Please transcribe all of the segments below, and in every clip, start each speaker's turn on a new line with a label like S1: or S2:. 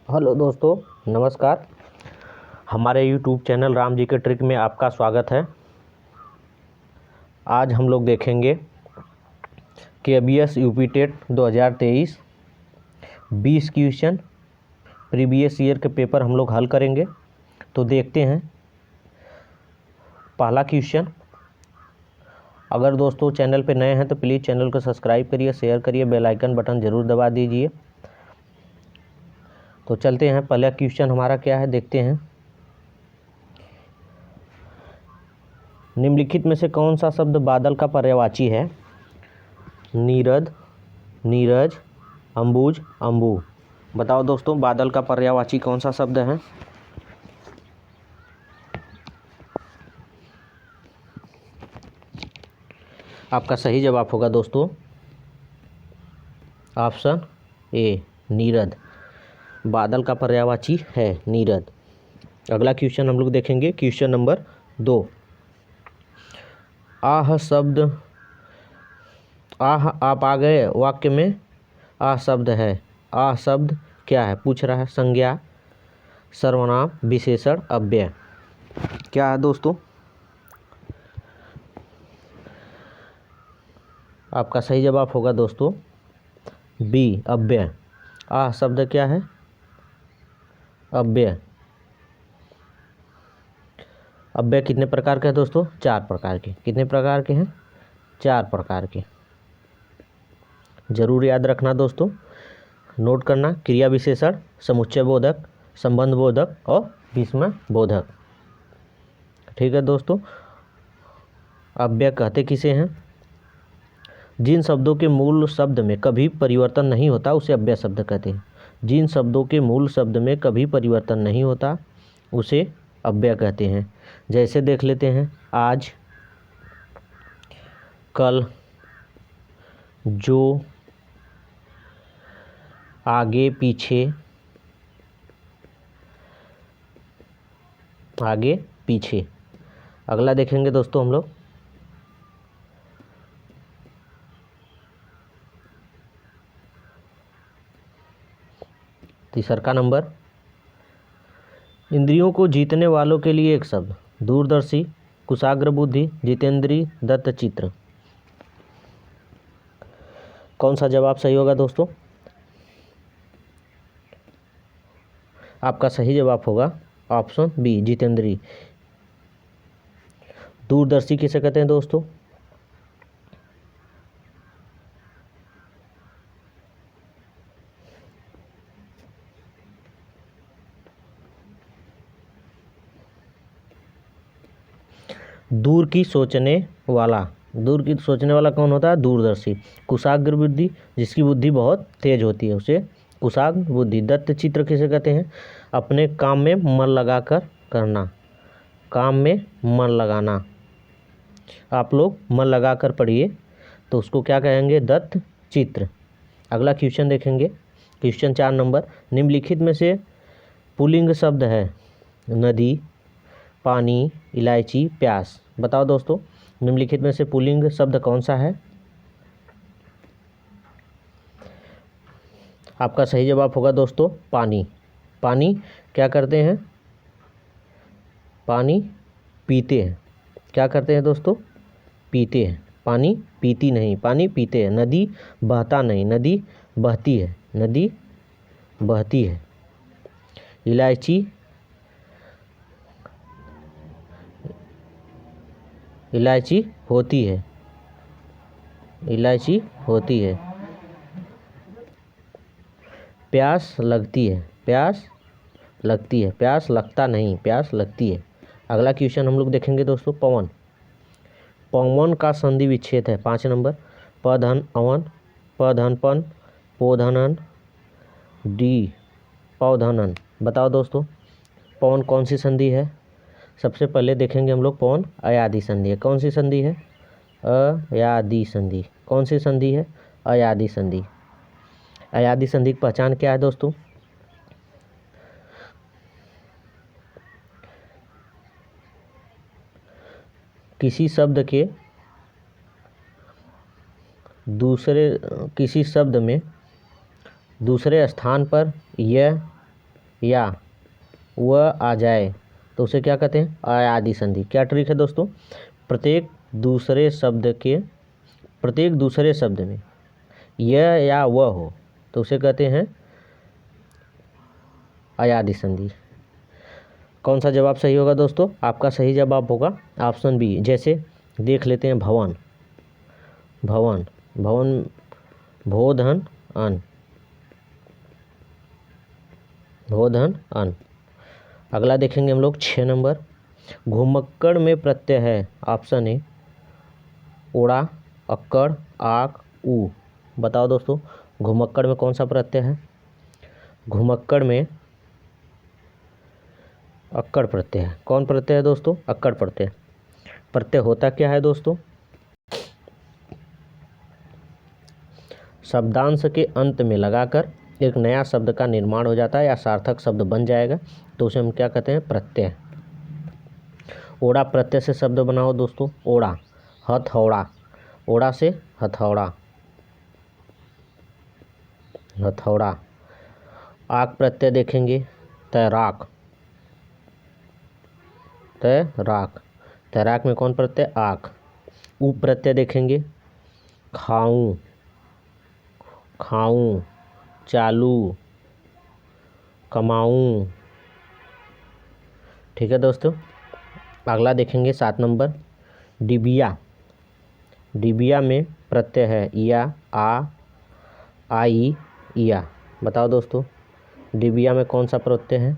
S1: Hello दोस्तों, नमस्कार। हमारे यूट्यूब चैनल राम जी के ट्रिक में आपका स्वागत है। आज हम लोग देखेंगे KBS UP TET 2023 20 question previous year के पेपर हम लोग हल करेंगे। तो देखते हैं पहला क्वेश्चन। अगर दोस्तों चैनल पे नए हैं तो प्लीज़ चैनल को सब्सक्राइब करिए, शेयर करिए, बेल आइकन बटन ज़रूर दबा दीजिए। तो चलते हैं, पहला क्वेश्चन हमारा क्या है देखते हैं। निम्नलिखित में से कौन सा शब्द बादल का पर्यायवाची है? नीरद, नीरज, अंबुज, अंबु। बताओ दोस्तों, बादल का पर्यायवाची कौन सा शब्द है? आपका सही जवाब होगा दोस्तों ऑप्शन ए, नीरद। बादल का पर्यायवाची है नीरद। अगला क्वेश्चन हम लोग देखेंगे, क्वेश्चन नंबर 2। आह शब्द, आह आप आ गए वाक्य में आह शब्द है। आह शब्द क्या है पूछ रहा है? संज्ञा, सर्वनाम, विशेषण, अव्यय। क्या है दोस्तों? आपका सही जवाब होगा दोस्तों बी, अव्यय। आह शब्द क्या है? अव्यय। अव्यय कितने प्रकार के हैं दोस्तों? 4 प्रकार के। कितने प्रकार के हैं? 4 प्रकार के। जरूर याद रखना दोस्तों, नोट करना। क्रिया विशेषण, समुच्चय बोधक, संबंध बोधक और विस्मय बोधक। ठीक है दोस्तों। अव्यय कहते किसे हैं? जिन शब्दों के मूल शब्द में कभी परिवर्तन नहीं होता उसे अव्यय शब्द कहते हैं। जिन शब्दों के मूल शब्द में कभी परिवर्तन नहीं होता उसे अव्यय कहते हैं। जैसे देख लेते हैं, आज, कल, जो, आगे, पीछे, आगे, पीछे। अगला देखेंगे दोस्तों हम लोग, तीसरा नंबर। इंद्रियों को जीतने वालों के लिए एक शब्द। दूरदर्शी, कुशाग्र बुद्धि, जितेंद्री, दत्तचित्र। कौन सा जवाब सही होगा दोस्तों? आपका सही जवाब होगा ऑप्शन बी, जितेंद्री। दूरदर्शी किसे कहते हैं दोस्तों? दूर की सोचने वाला। दूर की सोचने वाला कौन होता है? दूरदर्शी। कुशाग्र बुद्धि, जिसकी बुद्धि बहुत तेज होती है उसे कुशाग्र बुद्धि। दत्तचित्र किसे कहते हैं? अपने काम में मन लगाकर करना, काम में मन लगाना। आप लोग मन लगाकर पढ़िए तो उसको क्या कहेंगे? दत्तचित्र। अगला क्वेश्चन देखेंगे, क्वेश्चन 4 नंबर। निम्नलिखित में से पुल्लिंग शब्द है? नदी, पानी, इलायची, प्यास। बताओ दोस्तों, निम्नलिखित में से पुल्लिंग शब्द कौन सा है? आपका सही जवाब होगा दोस्तों पानी। पानी क्या करते हैं? पानी पीते हैं। क्या करते हैं दोस्तों? पीते हैं। पानी पीती नहीं, पानी पीते हैं। नदी बहता नहीं, नदी बहती है, नदी बहती है। इलायची, इलायची होती है, इलायची होती है। प्यास लगती है, प्यास लगती है, प्यास लगता नहीं, प्यास लगती है। अगला क्वेश्चन हम लोग देखेंगे दोस्तों, पवन। पवन का संधि विच्छेद है 5 नंबर। पधन अवन, पधनपन, पोधनन, डी पौधनन। बताओ दोस्तों, पवन कौन सी संधि है? सबसे पहले देखेंगे हम लोग, पवन अयादि संधि है। कौन सी संधि है? अयादि संधि। कौन सी संधि है? अयादि संधि। अयादि संधि की पहचान क्या है दोस्तों? किसी शब्द के दूसरे, किसी शब्द में दूसरे स्थान पर यह या वह आ जाए तो उसे क्या कहते हैं? अयादि संधि। क्या ट्रिक है दोस्तों? प्रत्येक दूसरे शब्द में यह या वह हो तो उसे कहते हैं अयादि संधि। कौन सा जवाब सही होगा दोस्तों? आपका सही जवाब होगा ऑप्शन बी। जैसे देख लेते हैं भवन, भवन, भवन, भो धन अन, भो धन अन। अगला देखेंगे हम लोग 6 नंबर। घुमक्कड़ में प्रत्यय है ऑप्शन ए ओड़ा, अक्कड़, आक, ऊ। बताओ दोस्तों घुमक्कड़ में कौन सा प्रत्यय है? घुमक्कड़ में अक्कड़ प्रत्यय है। कौन प्रत्यय है दोस्तों? अक्कड़ प्रत्यय। प्रत्यय होता क्या है दोस्तों? शब्दांश के अंत में लगाकर एक नया शब्द का निर्माण हो जाता है या सार्थक शब्द बन जाएगा तो उसे हम क्या कहते हैं? प्रत्यय। ओड़ा प्रत्यय से शब्द बनाओ दोस्तों। ओड़ा, हथौड़ा, ओड़ा से हथौड़ा, हथौड़ा। आक प्रत्यय देखेंगे तैराक, तैराक, तैराक में कौन प्रत्यय? आक। ऊ प्रत्यय देखेंगे खाऊं, खाऊं, चालू, कमाऊं। ठीक है दोस्तों। अगला देखेंगे 7 नंबर। डिबिया, डिबिया में प्रत्यय है या, आ, आई, या। बताओ दोस्तों डिबिया में कौन सा प्रत्यय है?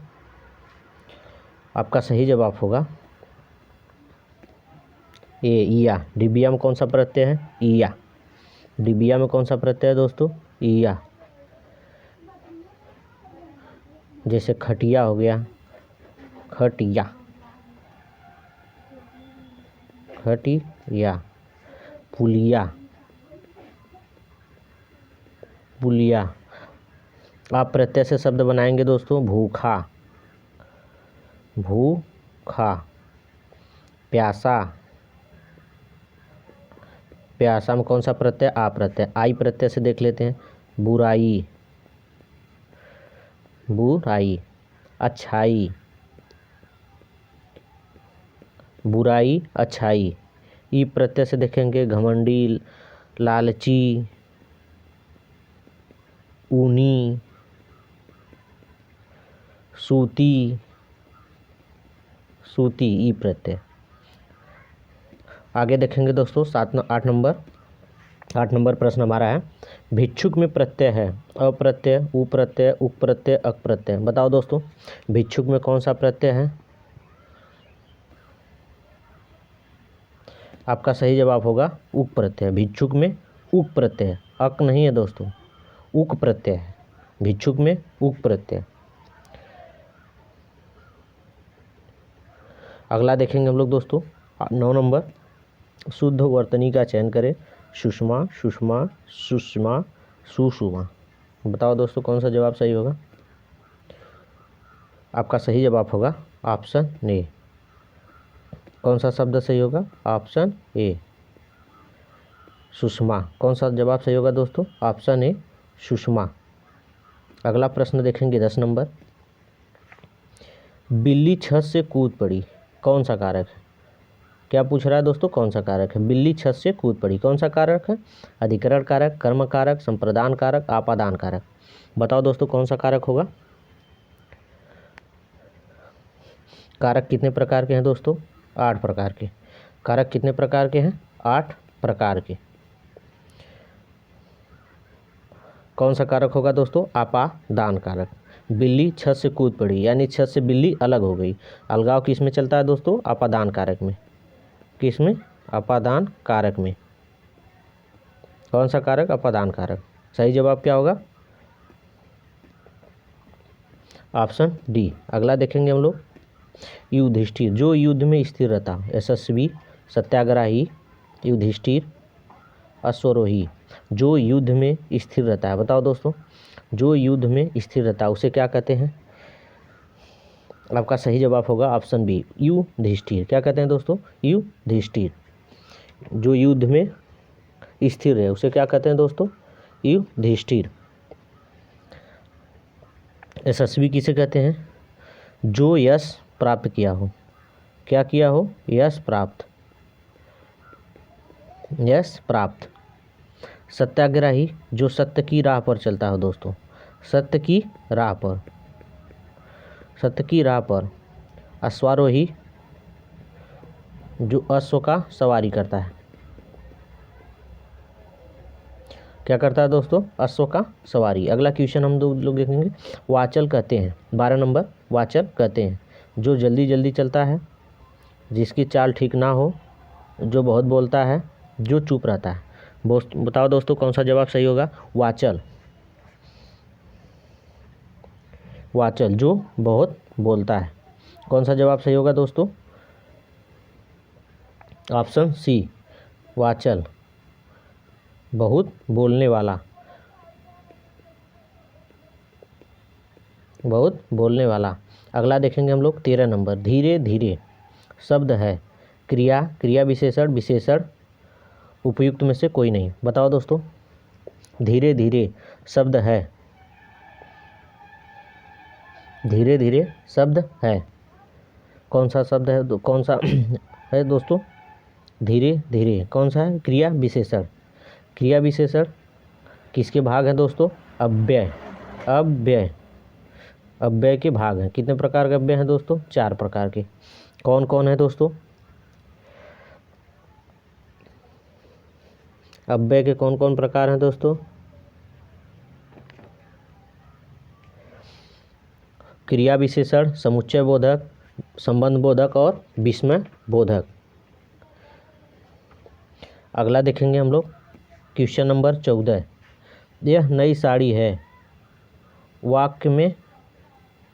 S1: आपका सही जवाब होगा ए, इया। डिबिया में कौन सा प्रत्यय है? इया। डिबिया में कौन सा प्रत्यय है दोस्तों? इया। जैसे खटिया हो गया, खटिया, खटिया। पुलिया, पुलिया। आप प्रत्यय से शब्द बनाएंगे दोस्तों भूखा, भूखा। प्यासा, प्यासा में कौन सा प्रत्यय? आ प्रत्यय। आई प्रत्यय से देख लेते हैं बुराई, बुराई। अच्छाई, बुराई, अच्छाई। ई प्रत्यय से देखेंगे घमंडी, लालची, ऊनी, सूती, सूती। ई प्रत्यय। आगे देखेंगे दोस्तों 8 नंबर। 8 नंबर प्रश्न हमारा है भिक्षुक में प्रत्यय है अप्रत्यय, उ प्रत्यय, उप प्रत्यय, अक प्रत्यय। बताओ दोस्तों भिक्षुक में कौन सा प्रत्यय है? आपका सही जवाब होगा उक प्रत्यय। भिक्षुक में उक प्रत्यय, अक नहीं है दोस्तों, उक प्रत्यय है। भिक्षुक में उक प्रत्यय। अगला देखेंगे हम लोग दोस्तों 9 नंबर। शुद्ध वर्तनी का चयन करें। सुषमा, सुषमा, सुषमा, सुषुमा। बताओ दोस्तों कौन सा जवाब सही होगा? आपका सही जवाब होगा ऑप्शन ए। कौन सा शब्द सही होगा? Option A Sushma. कौन सा जवाब सही होगा दोस्तों? Option A Sushma. अगला प्रश्न देखेंगे 10 नंबर। बिल्ली छत से कूद पड़ी, कौन सा कारक है? क्या पूछ रहा है दोस्तों? कौन सा कारक है? बिल्ली छत से कूद पड़ी, कौन सा कारक है? अधिकरण कारक, कर्म कारक, संप्रदान कारक, आपादान कारक। बताओ दोस्तों कौन सा कारक होगा? कारक कितने प्रकार के हैं दोस्तों? 8 प्रकार के। कारक कितने प्रकार के हैं? 8 प्रकार के। कौन सा कारक होगा दोस्तों? आपादान कारक। बिल्ली छत से कूद पड़ी यानी छत से बिल्ली अलग हो गई। अलगाव किस में चलता है दोस्तों? आपादान कारक में। किस में? अपादान कारक में। कौन सा कारक? अपादान कारक। सही जवाब क्या होगा? Option D. अगला देखेंगे हम लोग युधिष्ठिर, जो युद्ध में स्थिर रहता, यशस्वी, सत्याग्रही, युधिष्ठिर, अश्वरोही। जो युद्ध में स्थिर रहता है, बताओ दोस्तों जो युद्ध में स्थिर रहता है उसे क्या कहते हैं? आपका सही जवाब होगा ऑप्शन बी युधिष्ठिर। क्या कहते हैं दोस्तों? युधिष्ठिर। जो युद्ध में स्थिर है उसे क्या कहते हैं दोस्तों? युधिष्ठिर। यशस्वी किसे कहते हैं? जो यश प्राप्त किया हो। क्या किया हो? यश प्राप्त। यश प्राप्त। सत्याग्रही जो सत्य की राह पर चलता हो दोस्तों, सत्य की राह पर। सत्य की राह पर। अश्वारोही जो अश्व का सवारी करता है। क्या करता है दोस्तों? अश्व का सवारी। अगला क्वेश्चन हम दो लोग देखेंगे। वाचल कहते हैं, 12 नंबर, वाचल कहते हैं जो जल्दी जल्दी चलता है, जिसकी चाल ठीक ना हो, जो बहुत बोलता है, जो चुप रहता है। बताओ दोस्तों कौन सा जवाब सही होगा? वाचल। वाचल जो बहुत बोलता है। कौन सा जवाब सही होगा दोस्तों? ऑप्शन सी, वाचल, बहुत बोलने वाला। बहुत बोलने वाला। अगला देखेंगे हम लोग 13 नंबर। धीरे धीरे शब्द है, क्रिया, क्रिया विशेषण, विशेषण उपयुक्त में से कोई नहीं। बताओ दोस्तों। धीरे धीरे शब्द है, धीरे धीरे शब्द है। कौन सा शब्द है? कौन सा है दोस्तों? धीरे धीरे कौन सा है? क्रिया विशेषण। क्रिया विशेषण किसके भाग हैं दोस्तों? अव्यय। अव्यय। अव्यय के भाग हैं। कितने प्रकार के अव्यय हैं दोस्तों? 4 प्रकार के। कौन कौन है दोस्तों? अव्यय के कौन कौन प्रकार हैं दोस्तों? क्रिया विशेषण, समुच्चय बोधक, संबंध बोधक और विस्मय बोधक। अगला देखेंगे हम लोग क्वेश्चन नंबर 14। यह नई साड़ी है, वाक्य में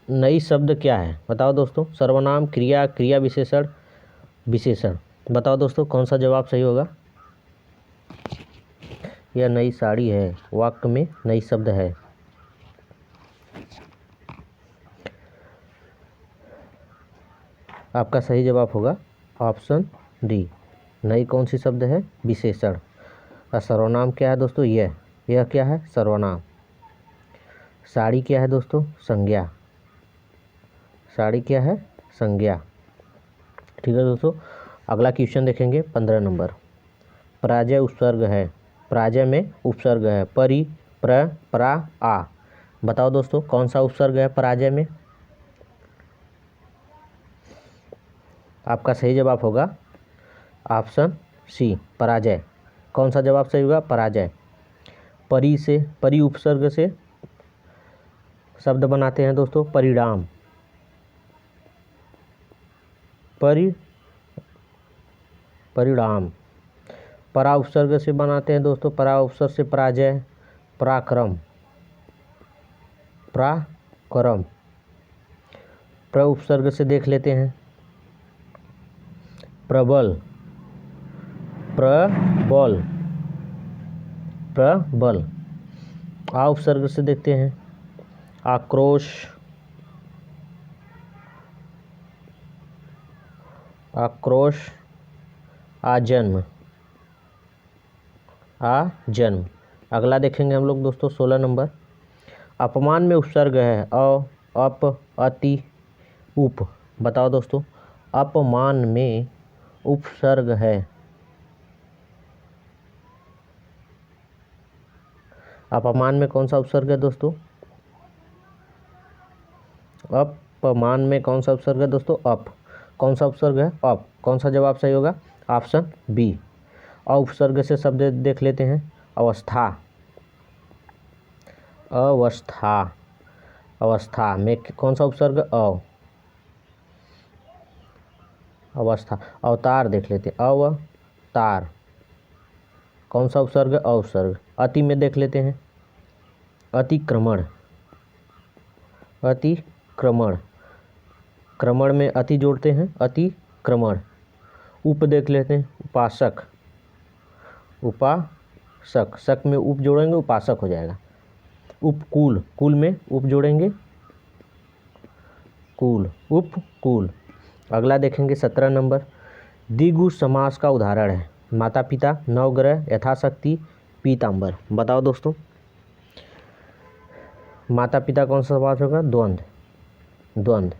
S1: नई शब्द क्या है? बताओ दोस्तों। सर्वनाम, क्रिया, क्रिया विशेषण, विशेषण। बताओ दोस्तों कौन सा जवाब सही होगा? यह नई साड़ी है, वाक्य में नई शब्द है। आपका सही जवाब होगा ऑप्शन डी। नई कौन सी शब्द है? विशेषण। और सर्वनाम क्या है दोस्तों? यह क्या है? सर्वनाम। साड़ी क्या है दोस्तों? संज्ञा। साड़ी क्या है? संज्ञा। ठीक है दोस्तों। अगला क्वेश्चन देखेंगे 15 नंबर। पराजय उपसर्ग है, पराजय में उपसर्ग है, परि, प्र, परा, आ। बताओ दोस्तों कौन सा उपसर्ग है पराजय में? आपका सही जवाब होगा ऑप्शन सी, पराजय। कौन सा जवाब सही होगा? पराजय। परि से, परि उपसर्ग से शब्द बनाते हैं दोस्तों परिणाम। परिणाम। परा उपसर्ग से बनाते हैं दोस्तों, परा उपसर्ग से पराजय, पराक्रम। पराक्रम। प्र उपसर्ग से देख लेते हैं प्रबल। प्रबल। प्रबल। आ उपसर्ग से देखते हैं आक्रोश। आक्रोश। आजन्म। आजन्म। अगला देखेंगे हम लोग दोस्तों 16 नंबर। अपमान में उपसर्ग है अ, अप, अति, उप। बताओ दोस्तों। अपमान में उपसर्ग है। अपमान में कौन सा उपसर्ग है दोस्तों? अपमान में कौन सा उपसर्ग है दोस्तों? अप। कौन सा उपसर्ग है? अप। कौन सा जवाब सही होगा? Option B. अ उपसर्ग से शब्द देख लेते हैं अवस्था। अवस्था। अवस्था में कौन सा उपसर्ग? अ। अवस्था। अवतार देख लेते हैं अवतार। कौन सा उपसर्ग? अ उपसर्ग। अति में देख लेते हैं अतिक्रमण। अतिक्रमण। क्रमण में अति जोड़ते हैं अतिक्रमण। उप देख लेते हैं उपासक। उपासक। सक में उप जोड़ेंगे उपासक हो जाएगा। उपकूल। कुल में उप जोड़ेंगे कुल। उपकूल। अगला देखेंगे 17 नंबर। द्विगु समास का उदाहरण है माता पिता, नवग्रह, यथाशक्ति, पीताम्बर। बताओ दोस्तों। माता पिता कौन सा समास होगा? द्वंद्व, द्वंद्व।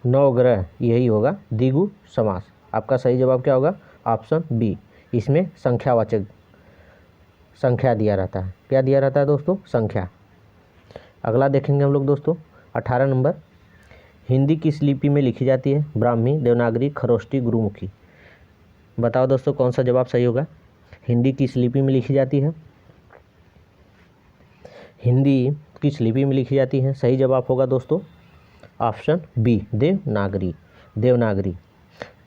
S1: नवग्रह यही होगा द्विगु समास। आपका सही जवाब क्या होगा? Option B. इसमें संख्यावाचक संख्या दिया रहता है। क्या दिया रहता है दोस्तों? संख्या। अगला देखेंगे हम लोग दोस्तों 18 नंबर। हिंदी किस लिपि में लिखी जाती है? ब्राह्मी, देवनागरी, खरोष्टी, गुरुमुखी। बताओ दोस्तों कौन सा जवाब सही होगा? हिंदी किस लिपि में लिखी जाती है? हिंदी किस लिपि में लिखी जाती है? सही जवाब होगा दोस्तों ऑप्शन बी, देवनागरी। देवनागरी।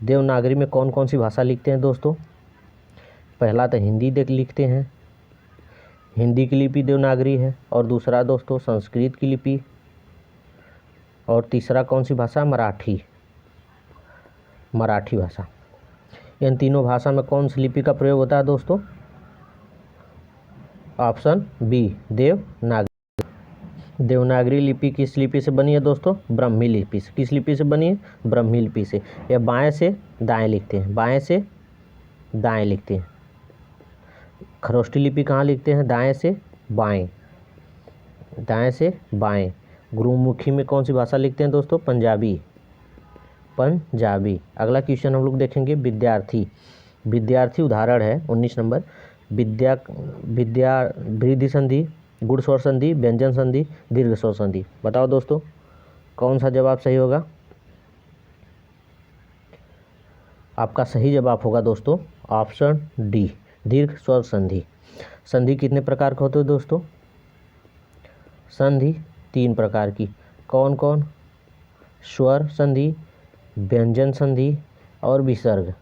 S1: देवनागरी में कौन कौन सी भाषा लिखते हैं दोस्तों? पहला तो हिंदी लिखते हैं, हिंदी की लिपि देवनागरी है। और दूसरा दोस्तों संस्कृत की लिपि। और तीसरा कौन सी भाषा? मराठी, मराठी भाषा। इन तीनों भाषा में कौन सी लिपि का प्रयोग होता है दोस्तों? Option B, Devanagari. देवनागरी लिपि किस लिपि से बनी है दोस्तों? ब्राह्मी लिपि से। किस लिपि से बनी है? ब्राह्मी लिपि से। यह बाएं से दाएं लिखते हैं, बाएं से दाएं लिखते हैं। खरोष्टी लिपि कहाँ लिखते हैं? दाएं से बाएं, दाएं से बाएं। गुरुमुखी में कौन सी भाषा लिखते हैं दोस्तों? पंजाबी, पंजाबी। अगला क्वेश्चन हम लोग देखेंगे विद्यार्थी। विद्यार्थी उदाहरण है 19 नंबर। विद्या, वृद्धि संधि, गुण स्वर संधि, व्यंजन संधि, दीर्घ स्वर संधि। बताओ दोस्तों कौन सा जवाब सही होगा? आपका सही जवाब होगा दोस्तों ऑप्शन डी, दीर्घ स्वर संधि। संधि कितने प्रकार के होते हैं दोस्तों? संधि 3 प्रकार की। कौन कौन? स्वर संधि, व्यंजन संधि और विसर्ग,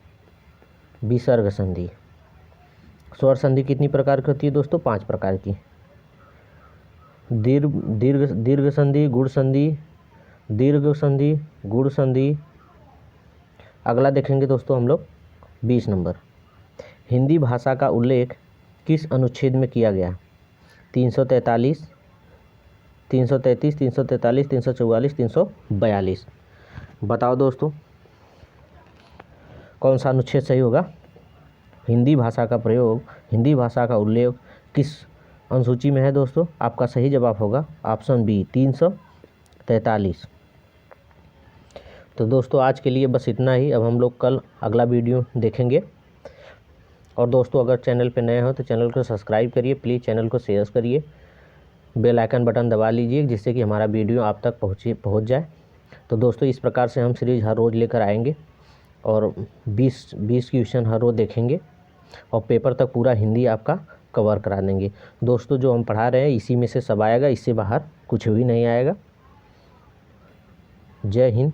S1: विसर्ग संधि। स्वर संधि कितनी प्रकार की होती है दोस्तों? 5 प्रकार की। दीर्घ संधि, गुण संधि, दीर्घ संधि, गुण संधि। अगला देखेंगे दोस्तों हम लोग 20 नंबर। हिंदी भाषा का उल्लेख किस अनुच्छेद में किया गया? 333, 333, 343, 344, 342। बताओ दोस्तों कौन सा अनुच्छेद सही होगा? हिंदी भाषा का प्रयोग, हिंदी भाषा का उल्लेख किस अनुसूची में है दोस्तों? आपका सही जवाब होगा ऑप्शन बी, 343। तो दोस्तों आज के लिए बस इतना ही। अब हम लोग कल अगला वीडियो देखेंगे। और दोस्तों अगर चैनल पे नए हो तो चैनल को सब्सक्राइब करिए, प्लीज़ चैनल को शेयर करिए, बेल आइकन बटन दबा लीजिए जिससे कि हमारा वीडियो आप तक पहुंच जाए। तो दोस्तों इस प्रकार से हम सीरीज हर रोज़ लेकर आएंगे और 20 क्वेश्चन हर रोज़ देखेंगे और पेपर तक पूरा हिंदी आपका कवर करा देंगे। दोस्तों जो हम पढ़ा रहे हैं इसी में से सब आएगा, इससे बाहर कुछ भी नहीं आएगा। जय हिंद।